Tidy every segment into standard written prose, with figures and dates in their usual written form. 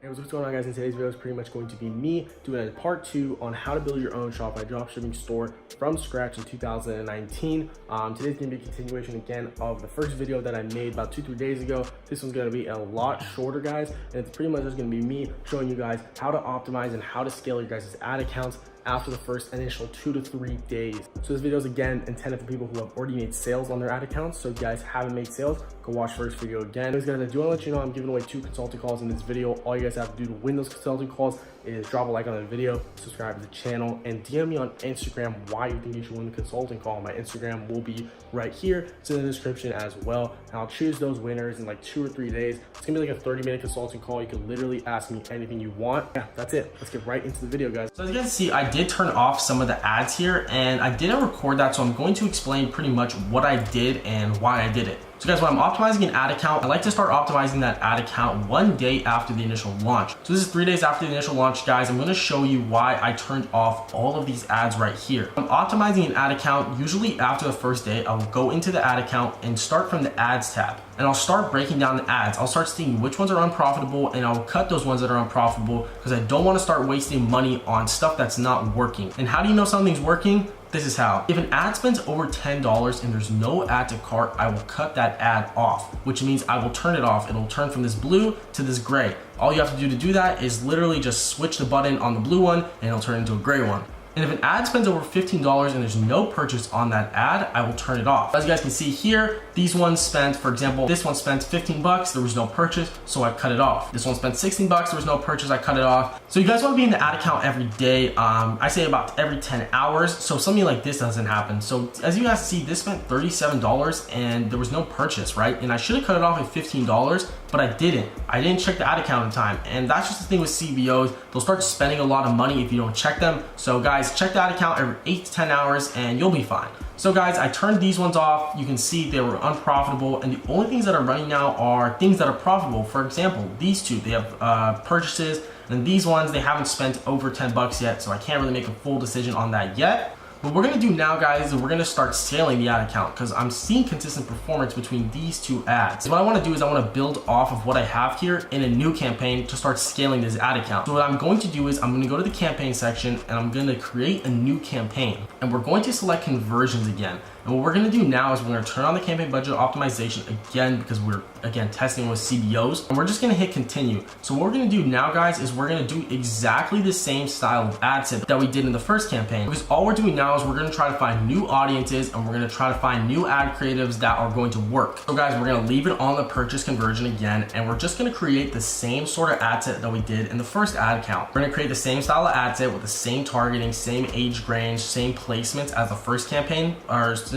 Hey, what's going on, guys? In today's video is pretty much going to be me doing a part 2 on how to build your own Shopify dropshipping store from scratch in 2019. Today's going to be a continuation again of the first video that I made about 2-3 days ago. This one's going to be a lot shorter, guys, and it's pretty much just going to be me showing you guys how to optimize and how to scale your guys' ad accounts after the first initial 2 to 3 days. So this video is again intended for people who have already made sales on their ad accounts. So if you guys haven't made sales, go watch first video again. Anyways, guys, I do want to let you know I'm giving away 2 consulting calls in this video. All you guys have to do to win those consulting calls is drop a like on the video, subscribe to the channel, and DM me on Instagram why you think you should win the consulting call. My Instagram will be right here. It's in the description as well. And I'll choose those winners in like 2 or 3 days. It's gonna be like a 30-minute consulting call. You can literally ask me anything you want. Yeah, that's it. Let's get right into the video, guys. So as you guys see, I did turn off some of the ads here and I didn't record that. So I'm going to explain pretty much what I did and why I did it. So guys, when I'm optimizing an ad account, I like to start optimizing that ad account 1 day after the initial launch. So this is 3 days after the initial launch, guys. I'm gonna show you why I turned off all of these ads right here. I'm optimizing an ad account. Usually after the first day, I will go into the ad account and start from the ads tab. And I'll start breaking down the ads. I'll start seeing which ones are unprofitable and I'll cut those ones that are unprofitable because I don't wanna start wasting money on stuff that's not working. And how do you know something's working? This is how. If an ad spends over $10 and there's no add to cart, I will cut that ad off, which means I will turn it off. It'll turn from this blue to this gray. All you have to do that is literally just switch the button on the blue one and it'll turn into a gray one. And if an ad spends over $15 and there's no purchase on that ad, I will turn it off. As you guys can see here, these ones spent, for example, this one spent 15 bucks, there was no purchase, so I cut it off. This one spent 16 bucks, there was no purchase, I cut it off. So you guys want to be in the ad account every day. I say about every 10 hours. So something like this doesn't happen. So as you guys see, this spent $37 and there was no purchase, right? And I should have cut it off at $15, but I didn't. I didn't check the ad account in time. And that's just the thing with CBOs. They'll start spending a lot of money if you don't check them. So guys, check that account every 8 to 10 hours and you'll be fine. So guys, I turned these ones off. You can see they were unprofitable and the only things that are running now are things that are profitable. For example, these two, they have purchases, and these ones, they haven't spent over 10 bucks yet, so I can't really make a full decision on that yet. What we're gonna do now, guys, is we're gonna start scaling the ad account because I'm seeing consistent performance between these 2 ads. So what I wanna do is I wanna build off of what I have here in a new campaign to start scaling this ad account. So what I'm going to do is I'm gonna go to the campaign section and I'm gonna create a new campaign. And we're going to select conversions again. And what we're gonna do now is we're gonna turn on the campaign budget optimization again because we're, again, testing with CBOs. And we're just gonna hit continue. So what we're gonna do now, guys, is we're gonna do exactly the same style of ad set that we did in the first campaign. Because all we're doing now is we're gonna try to find new audiences and we're gonna try to find new ad creatives that are going to work. So guys, we're gonna leave it on the purchase conversion again, and we're just gonna create the same sort of ad set that we did in the first ad account. We're gonna create the same style of ad set with the same targeting, same age range, same placements as the first campaign, or as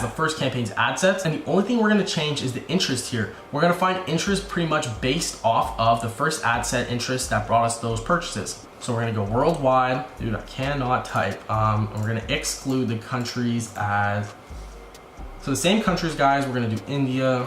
the first campaign's ad sets. And the only thing we're gonna change is the interest here. We're gonna find interest pretty much based off of the first ad set interest that brought us those purchases. So we're gonna go worldwide. Dude, I cannot type. And we're gonna exclude the countries as, so the same countries, guys, we're gonna do India,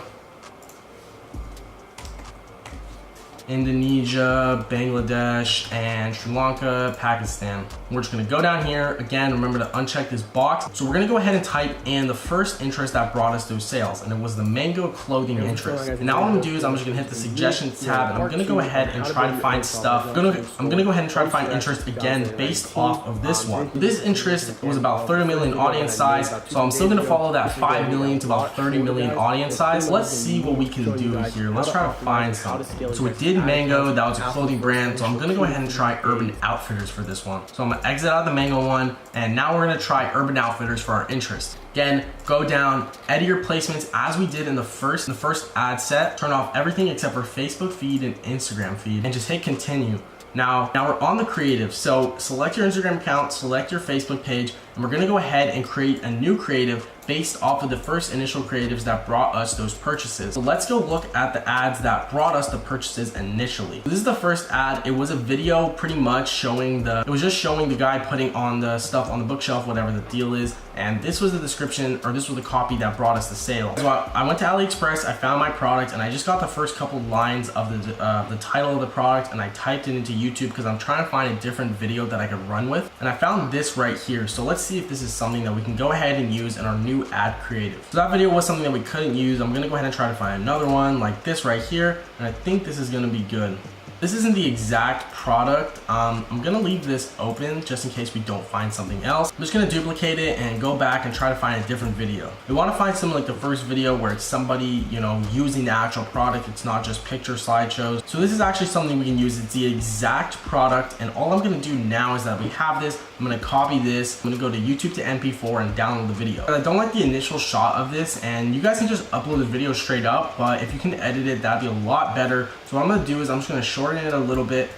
Indonesia, Bangladesh, and Sri Lanka, Pakistan. We're just gonna go down here. Again, remember to uncheck this box. So we're gonna go ahead and type in the first interest that brought us those sales, and it was the mango clothing interest. And now what I'm gonna do is I'm just gonna hit the suggestions tab, and I'm gonna go ahead and try to find stuff. I'm gonna go ahead and try to find interest again based off of this one. This interest was about 30 million audience size, so I'm still gonna follow that 5 million to about 30 million audience size. Let's see what we can do here. Let's try to find something. So we did Mango, that was a clothing brand, so I'm gonna go ahead and try Urban Outfitters for this one. So I'm gonna exit out of the Mango one, and now we're gonna try Urban Outfitters for our interest. Again, go down, edit your placements as we did in the first ad set, turn off everything except for Facebook feed and Instagram feed, and just hit continue. Now we're on the creative, so select your Instagram account, select your Facebook page, and we're gonna go ahead and create a new creative based off of the first initial creatives that brought us those purchases. So let's go look at the ads that brought us the purchases initially. This is the first ad. It was a video pretty much showing it was just showing the guy putting on the stuff on the bookshelf, whatever the deal is. And this was the description, or this was the copy that brought us the sale. So I went to AliExpress, I found my product, and I just got the first couple lines of the title of the product, and I typed it into YouTube because I'm trying to find a different video that I could run with. And I found this right here. So let's see if this is something that we can go ahead and use in our new ad creative. So that video was something that we couldn't use. I'm gonna go ahead and try to find another one like this right here, and I think this is gonna be good. This isn't the exact product. I'm gonna leave this open just in case we don't find something else. I'm just gonna duplicate it and go back and try to find a different video. We wanna find something like the first video where it's somebody, you know, using the actual product. It's not just picture slideshows. So this is actually something we can use. It's the exact product. And all I'm gonna do now is that we have this. I'm gonna copy this. I'm gonna go to YouTube to MP4 and download the video. I don't like the initial shot of this, and you guys can just upload the video straight up, but if you can edit it, that'd be a lot better. So what I'm gonna do is I'm just gonna shorten it a little bit,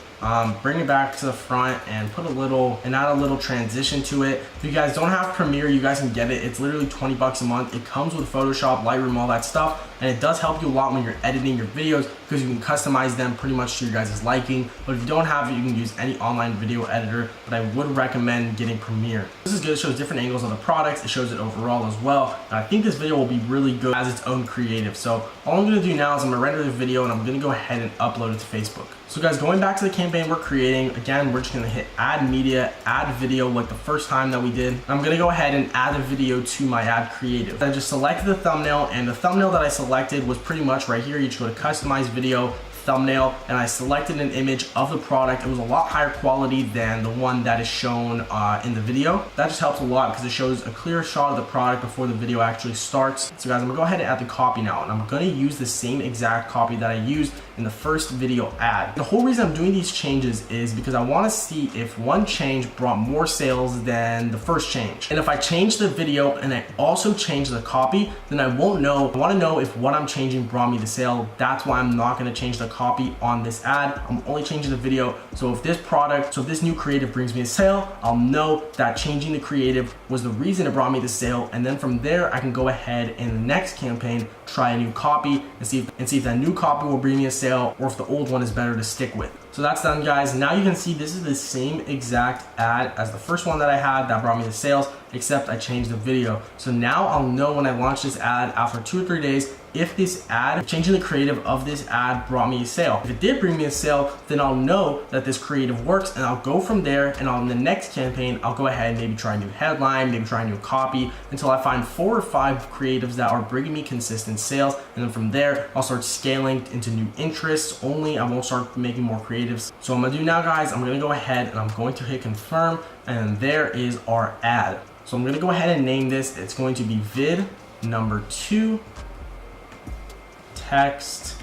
bring it back to the front and add a little transition to it. If you guys don't have Premiere, you guys can get it. It's literally 20 bucks a month. It comes with Photoshop, Lightroom, all that stuff. And it does help you a lot when you're editing your videos because you can customize them pretty much to your guys' liking. But if you don't have it, you can use any online video editor, but I would recommend getting Premiere. This is good. It shows different angles of the products. It shows it overall as well. And I think this video will be really good as its own creative. So all I'm gonna do now is I'm gonna render the video and I'm gonna go ahead and upload it to Facebook. So guys, going back to the campaign we're creating, again, we're just gonna hit add media, add video like the first time that we did. I'm gonna go ahead and add a video to my ad creative. I just selected the thumbnail, and the thumbnail that I selected was pretty much right here. You just go to customize video, thumbnail, and I selected an image of the product. It was a lot higher quality than the one that is shown in the video. That just helps a lot because it shows a clear shot of the product before the video actually starts. So guys, I'm gonna go ahead and add the copy now, and I'm gonna use the same exact copy that I used in the first video ad. The whole reason I'm doing these changes is because I wanna see if one change brought more sales than the first change. And if I change the video and I also change the copy, then I won't know. I wanna know if what I'm changing brought me the sale. That's why I'm not gonna change the copy on this ad. I'm only changing the video. So if this new creative brings me a sale, I'll know that changing the creative was the reason it brought me the sale. And then from there, I can go ahead in the next campaign, try a new copy and see if that new copy will bring me a sale or if the old one is better to stick with. So that's done, guys. Now you can see this is the same exact ad as the first one that I had that brought me the sales, except I changed the video. So now I'll know when I launch this ad after 2 or 3 days if this ad, changing the creative of this ad brought me a sale. If it did bring me a sale, then I'll know that this creative works, and I'll go from there, and on the next campaign, I'll go ahead and maybe try a new headline, maybe try a new copy until I find 4 or 5 creatives that are bringing me consistent sales. And then from there, I'll start scaling into new interests only. I won't start making more creatives. So what I'm gonna do now, guys, I'm gonna go ahead and I'm going to hit confirm, and there is our ad. So I'm gonna go ahead and name this. It's going to be vid number 2, text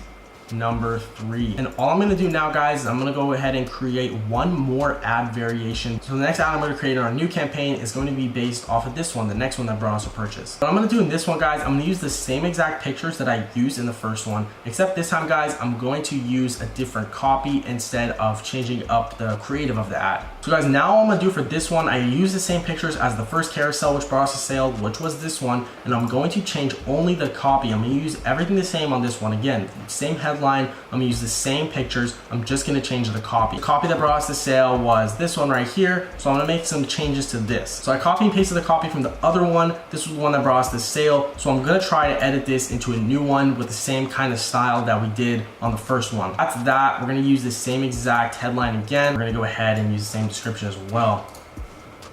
number 3. And all I'm gonna do now, guys, is I'm gonna go ahead and create one more ad variation. So the next ad I'm gonna create in our new campaign is going to be based off of this one, the next one that brought us a purchase. What I'm gonna do in this one, guys, I'm gonna use the same exact pictures that I used in the first one, except this time, guys, I'm going to use a different copy instead of changing up the creative of the ad. So guys, now all I'm gonna do for this one, I use the same pictures as the first carousel which brought us a sale, which was this one, and I'm going to change only the copy. I'm gonna use everything the same on this one. Again, same headline, I'm gonna use the same pictures. I'm just gonna change the copy. The copy that brought us the sale was this one right here, so I'm gonna make some changes to this. So I copy and pasted the copy from the other one. This was the one that brought us the sale, so I'm gonna try to edit this into a new one with the same kind of style that we did on the first one. That's that. We're gonna use the same exact headline again. We're gonna go ahead and use the same description as well.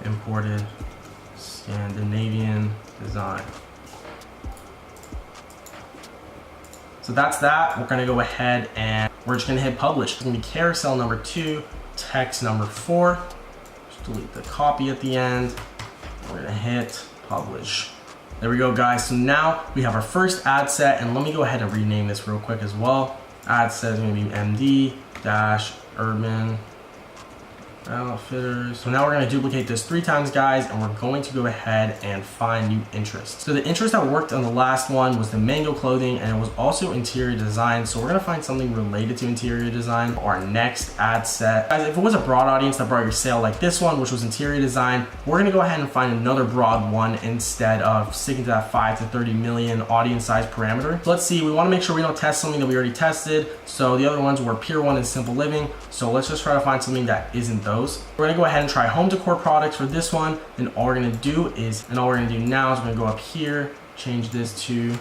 Imported Scandinavian design. So that's that. We're gonna go ahead and we're just gonna hit publish. It's gonna be carousel number 2, text number 4. Just delete the copy at the end. We're gonna hit publish. There we go, guys. So now we have our first ad set, and let me go ahead and rename this real quick as well. Ad set is gonna be MD-Urban Outfitters. So now we're going to duplicate this 3 times, guys, and we're going to go ahead and find new interests. So the interest that worked on the last one was the mango clothing, and it was also interior design. So we're going to find something related to interior design for our next ad set. Guys, if it was a broad audience that brought your sale like this one, which was interior design, we're going to go ahead and find another broad one instead of sticking to that 5 to 30 million audience size parameter. So let's see, we want to make sure we don't test something that we already tested. So the other ones were Pier 1 and Simple Living. So let's just try to find something that isn't those. We're gonna go ahead and try home decor products for this one. And all we're gonna do now is we're gonna go up here, change this to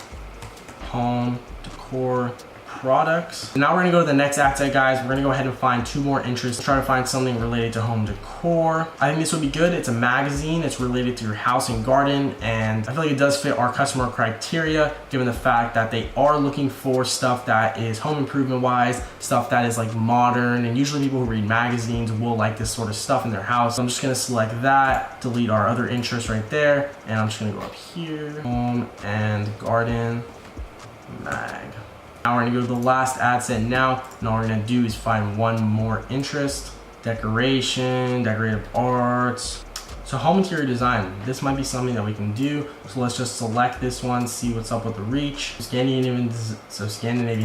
home decor products. Now we're gonna go to the next ad set, guys. We're gonna go ahead and find 2 more interests. Try to find something related to home decor. I think this would be good. It's a magazine. It's related to your house and garden, and I feel like it does fit our customer criteria, given the fact that they are looking for stuff that is home improvement wise, stuff that is like modern, and usually people who read magazines will like this sort of stuff in their house. So I'm just gonna select that, delete our other interests right there, and I'm just gonna go up here, home and garden mag. Now we're gonna go to the last ad set now, and all we're gonna do is find 1 more interest. Decoration, decorative arts. So home interior design, this might be something that we can do. So let's just select this one, see what's up with the reach. Scandinavian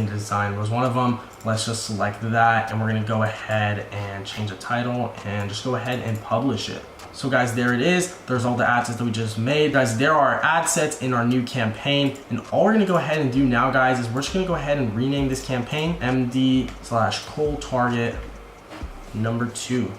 design was one of them. Let's just select that, and we're gonna go ahead and change the title and just go ahead and publish it. So guys, there it is. There's all the ad sets that we just made. Guys, there are ad sets in our new campaign. And all we're gonna go ahead and do now, guys, is we're just gonna go ahead and rename this campaign MD/Cold Target number 2.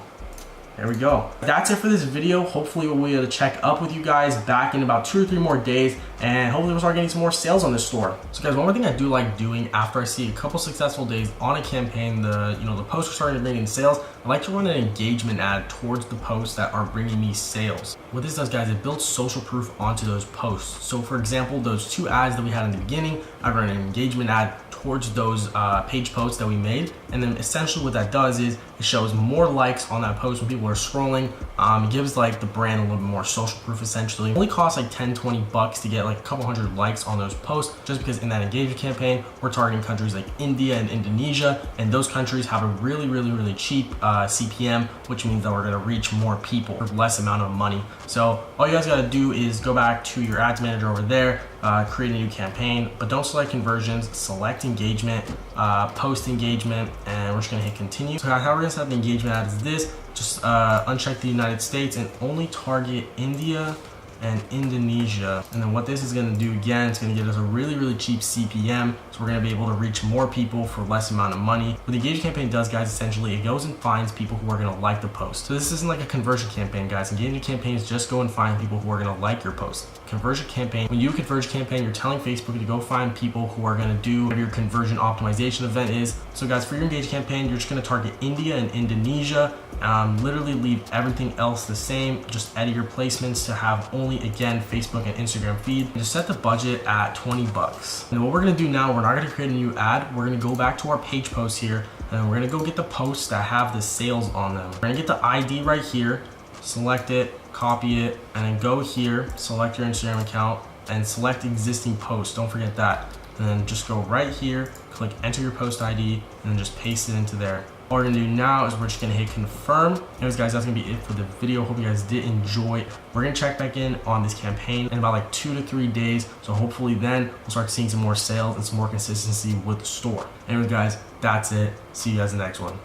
There we go. That's it for this video. Hopefully we'll be able to check up with you guys back in about 2 or 3 more days, and hopefully we'll start getting some more sales on this store. So guys, one more thing I do like doing after I see a couple successful days on a campaign, the posts are starting to bring in sales, I like to run an engagement ad towards the posts that are bringing me sales. What this does, guys, it builds social proof onto those posts. So for example, those 2 ads that we had in the beginning, I run an engagement ad towards those page posts that we made, and then essentially what that does is it shows more likes on that post when people are scrolling. It gives like the brand a little bit more social proof essentially. It only costs like 10-20 bucks to get like a couple hundred likes on those posts, just because in that engagement campaign we're targeting countries like India and Indonesia, and those countries have a really cheap CPM, which means that we're going to reach more people for less amount of money. So all you guys got to do is go back to your ads manager over there, create a new campaign, but don't select conversions, select engagement, post engagement, and we're just going to hit continue. So how we're going to set the engagement ad is this: just uncheck the United States and only target India and Indonesia. And then what this is going to do, again, it's going to give us a really cheap CPM, so we're going to be able to reach more people for less amount of money. What the engagement campaign does, guys, essentially it goes and finds people who are going to like the post. So this isn't like a conversion campaign, guys. Engagement campaigns just go and find people who are going to like your post. Conversion campaign, when you do a conversion campaign, you're telling Facebook to go find people who are going to do whatever your conversion optimization event is. So guys, for your engagement campaign, you're just going to target India and Indonesia. Literally leave everything else the same. Just edit your placements to have only, again, Facebook and Instagram feed. And just set the budget at 20 bucks. And what we're going to do now, we're not going to create a new ad. We're going to go back to our page posts here, and we're going to go get the posts that have the sales on them. We're going to get the ID right here, select it, copy it, and then go here, select your Instagram account, and select existing posts. Don't forget that. And then just go right here, click enter your post ID, and then just paste it into there. All we're gonna do now is we're just gonna hit confirm. Anyways, guys, that's gonna be it for the video. Hope you guys did enjoy. We're gonna check back in on this campaign in about like 2 to 3 days. So hopefully then we'll start seeing some more sales and some more consistency with the store. Anyways, guys, that's it. See you guys in the next one.